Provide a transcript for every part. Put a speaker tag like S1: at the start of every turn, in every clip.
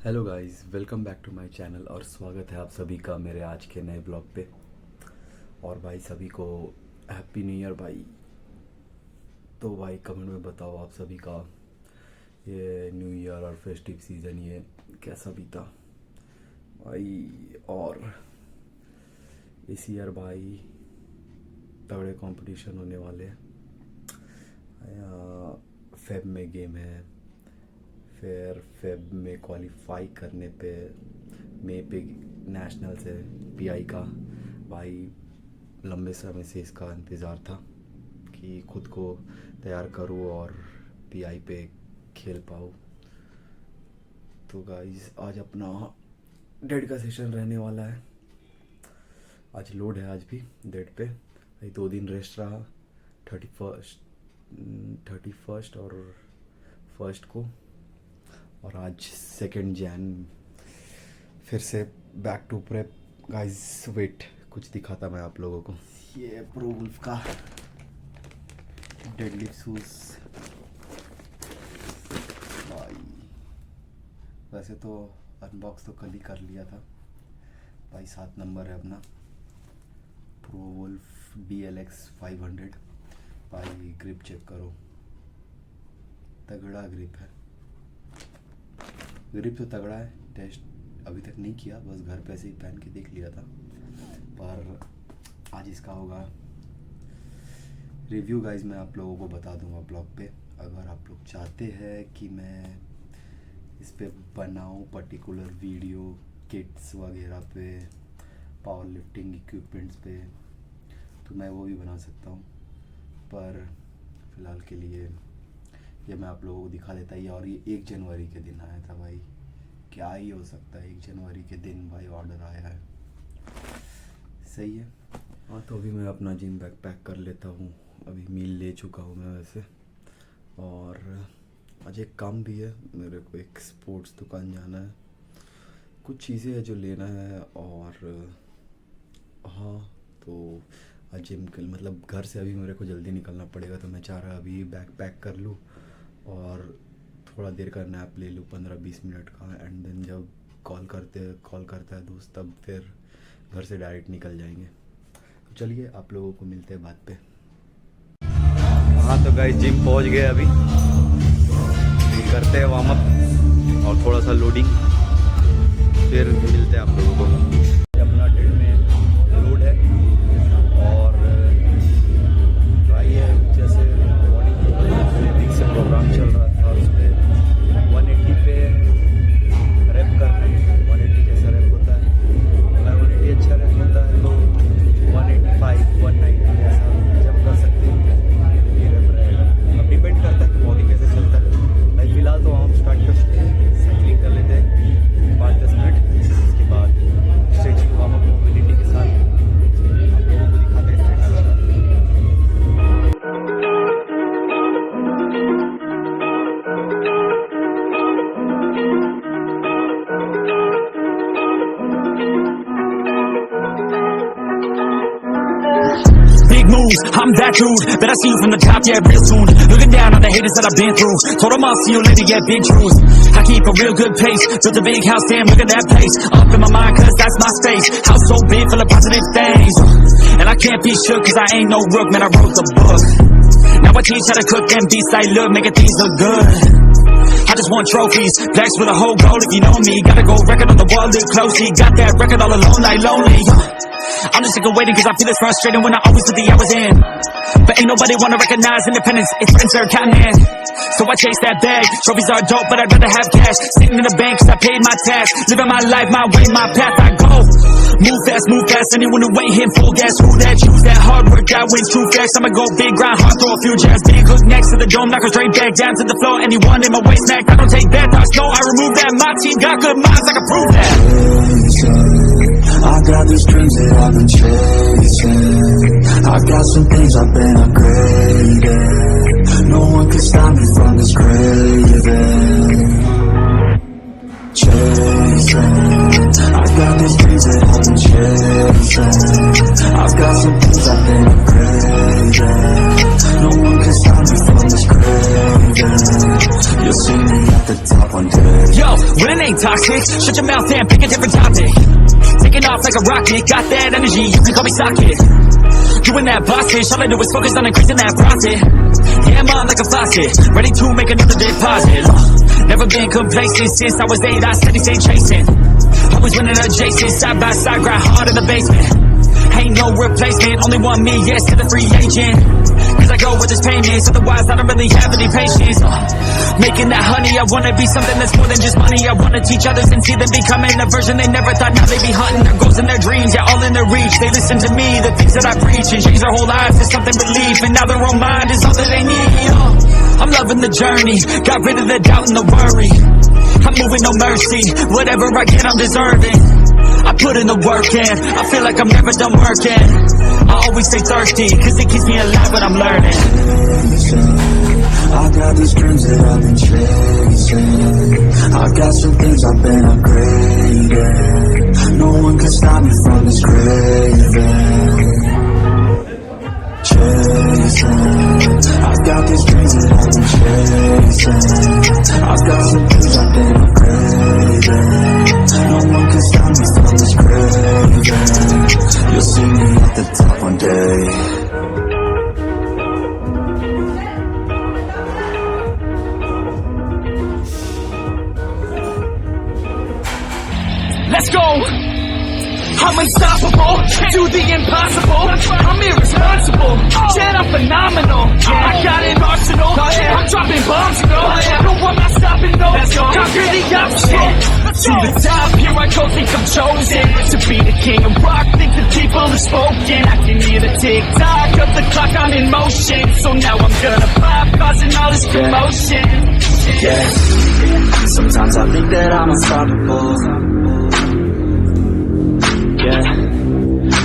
S1: Hello guys, welcome back to my channel और स्वागत है आप सभी का मेरे आज के नए ब्लॉग पे। और भाई सभी को हैप्पी न्यू ईयर भाई। तो भाई कमेंट में बताओ आप सभी का ये न्यू ईयर और फेस्टिव सीज़न ये कैसा बीता भाई। और इस ईयर भाई तगड़े कंपटीशन होने वाले हैं। फेब में गेम है, फिर फेब में क्वालिफाई करने पे मई पे नेशनल से पीआई का। भाई लंबे समय से इसका इंतज़ार था कि खुद को तैयार करूँ और पीआई पे खेल पाऊँ। तो गाइस आज अपना डेट का सेशन रहने वाला है। आज लोड है, आज भी डेट पे। भाई 2 दिन रेस्ट रहा, 31st और 1st को, और आज 2 जैन फिर से back to prep. Guys wait कुछ दिखाता मैं आप लोगों को। ये प्रो वुल्फ का डेडलिफ्ट शूज भाई। वैसे तो अनबॉक्स तो कल ही कर लिया था भाई। 7 नंबर है अपना प्रो वुल्फ Dlx500 भाई। ग्रिप चेक करो, तगड़ा ग्रिप है। ग्रिप तो तगड़ा है। टेस्ट अभी तक नहीं किया, बस घर पे से ही पहन के देख लिया था। पर आज इसका होगा रिव्यू गाइज। मैं आप लोगों को बता दूंगा ब्लॉग पे। अगर आप लोग चाहते हैं कि मैं इस पे बनाऊं पर्टिकुलर वीडियो किट्स वगैरह पे, पावर लिफ्टिंग इक्विपमेंट्स पे, तो मैं वो भी बना सकता हूँ। पर फिलहाल के लिए ये मैं आप लोगों को दिखा देता ही। और ये 1 जनवरी के दिन आया था भाई। क्या ही हो सकता है 1 जनवरी के दिन भाई ऑर्डर आया है। सही है। हाँ तो अभी मैं अपना जिम बैग पैक कर लेता हूँ। अभी मील ले चुका हूँ मैं वैसे। और आज एक काम भी है, मेरे को एक स्पोर्ट्स दुकान जाना है। कुछ चीज़ें हैं जो लेना है। और हाँ तो आज जिम के मतलब घर से अभी मेरे को जल्दी निकलना पड़ेगा। तो मैं चाह रहा अभी बैग पैक कर लूँ और थोड़ा देर का नैप ले लूँ 15-20 मिनट का। एंड देन जब कॉल करता है दोस्त, तब फिर घर से डायरेक्ट निकल जाएंगे। तो चलिए आप लोगों को मिलते हैं बात पे। हाँ तो गाइस जिम पहुंच गए अभी। करते हैं वार्म अप और थोड़ा सा लोडिंग, फिर मिलते हैं आप लोगों को। अपना डेट में लोड है और ट्राई है। जैसे मॉर्निंग से प्रोग्राम चल रहा था, उस पर 180 पे रैप करना है। 180 जैसा रैप होता है। अगर 180 अच्छा रैप होता है तो 185 190 ऐसा जब कर सकते हैं। ये रैप रहेगा। अब डिपेंड करता है कि बॉडी कैसे चलता है। भाई फिलहाल तो हम स्टार्ट कर सकते हैं, साइकिलिंग कर लेते हैं 5-10 मिनट। इसके बाद स्ट्रेचिंग वार्म अप मोबिलिटी के साथ आप लोगों को दिखाते हैं stretching.
S2: Big moves, I'm that dude. Bet I see you from the top, yeah, real soon. Looking down on the haters that I've been through. Told them I'll see you later, yeah, big truth. I keep a real good pace. Built a big house, damn, look at that place. Up in my mind, cause that's my space. House so big, full of positive things. And I can't be shook, cause I ain't no rook, man, I wrote the book. Now I teach how to cook them beats like, look, making things look good. I just want trophies, blacks with a whole goal if you know me. Gotta go record on the wall, look closely. Got that record all alone like lonely. I'm just sick of waiting cause I feel it's frustrating when I always put the hours in. But ain't nobody wanna recognize independence, it's friends they're counting in. So I chase that bag, trophies are dope but I'd rather have cash. Sitting in the bank cause I paid my tax. Living my life, my way, my path, I go. Move fast, anyone who ain't hit full gas. Who that, choose that hard work, that wins too fast. I'ma go big, grind hard, throw a few jabs. Big hook next to the dome, knock her straight back down to the floor. Anyone in my way smack, I don't take bad thoughts, no, I remove that. My team got good minds, I can prove that.
S3: I got these dreams that I've been chasing. I got some things I've been upgrading. No one can stop me from this craving. Chasing, I got these dreams that I've been chasing. I've got some things I've been upgrading. No one can stop me from this craving. You'll see me at the top one day.
S2: Yo, when it ain't toxic, shut your mouth and pick a different topic. Taking off like a rocket, got that energy, you can call me socket. Doing that boss bitch, all I do is focus on increasing that profit. Yeah, I'm on like a faucet, ready to make another deposit. Never been complacent since I was 8, I steady stay chasing. Always winning adjacent, side by side, grind hard in the basement. Ain't no replacement, only one me, yes, to the free agent. Cause I go with this payments, otherwise I don't really have any patience. Making that honey, I wanna be something that's more than just money. I wanna teach others and see them becoming a version they never thought. Now they be hunting their goals and their dreams, yeah, all in their reach. They listen to me, the things that I preach, and change their whole lives to something belief. And now their own mind is all that they need. I'm loving the journey, got rid of the doubt and the worry. I'm moving no mercy, whatever I get I'm deserving. I put in the work in, I feel like I'm never done working. I always stay thirsty, cause it keeps me alive when I'm learning.
S3: I got these dreams that I've been chasing. I got some things I've been upgrading. No one can stop me from this craving. Chasing, I've got these dreams that I've been chasing. I've got some things I've been upgrading. No one can stop me from this craving. You'll see me at the top one day.
S2: Let's go! I'm unstoppable, do the impossible. I'm irresponsible, yet I'm phenomenal. I got an arsenal, I'm dropping bombs, you know. No, I'm not stopping, no. Conquer the option. To the top, here I go, think I'm chosen to be the king of rock, think the people have spoken. I can hear the tick-tock of the clock, I'm in motion. So now I'm gonna pop, causing all this commotion.
S3: Yeah, sometimes I think that I'm unstoppable. Yeah,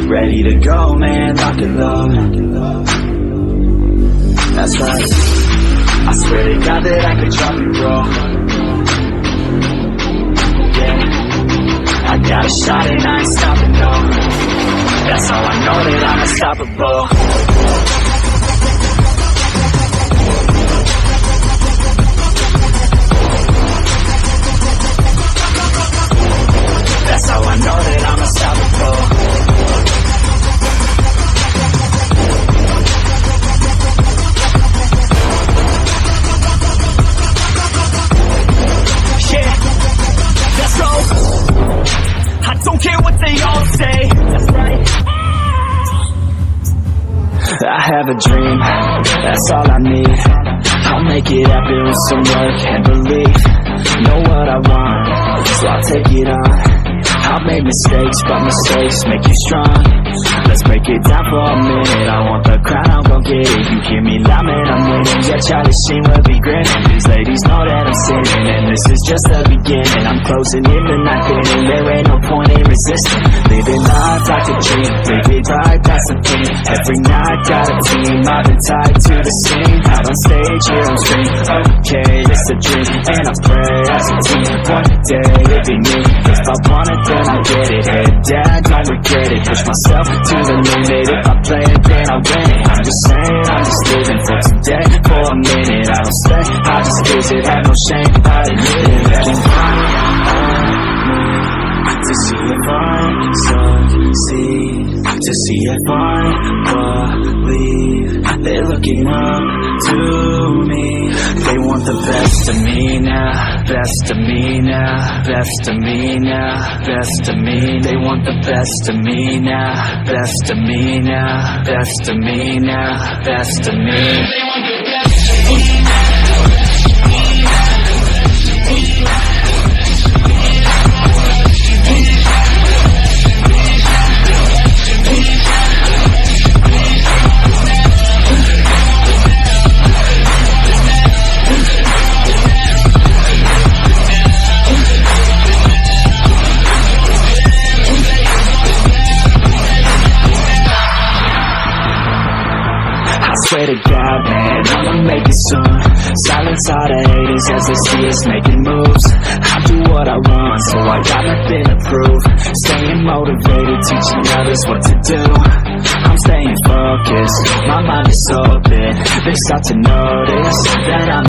S3: ready to go, man, lock it low. That's right, I swear to God that I could drop it, bro. Yeah, I got a shot and I ain't stopping, no. That's how I know that I'm unstoppable. That's how I know that I'm unstoppable. Yeah, let's go. I don't care what they all say. That's right. I have a dream, that's all I need. I'll make it happen with some work and belief. Know what I want, so I'll take it on. I've made mistakes, but mistakes make you strong. Let's break it down for a minute. I want the crown, I'm gon' get it. You hear me loud, man, I'm winning. Yeah, Charlie Sheen will be grinning. These ladies know that I'm sinning, and this is just the beginning. I'm closing in the night inning. There ain't no point in resisting. Living life like a dream, live it right, that's the thing. Every night got a team, I've been tied to the scene. Out on stage, here on screen. Okay, it's a dream, and I pray as a team. One day it'll be me. If I want it, then I get it. Head down, don't regret it. Push myself to the limit. If I play it, then I win it. I'm just saying, I'm just living for today. For a minute, I don't stay, I just visit. Have no shame, I admit it. Looking to see if I succeed, to see if I believe. They're looking up to me. They want the best of me now, best of me now, best of me now, best of me. They want the best of me now, best of me now, best of me now, best of me. They want the best of me now. Swear to God, man, I'ma make it soon. Silence all the haters as they see us making moves. I do what I want, so I got nothing to prove. Staying motivated, teaching others what to do. I'm staying focused, my mind is open. They start to notice that I'm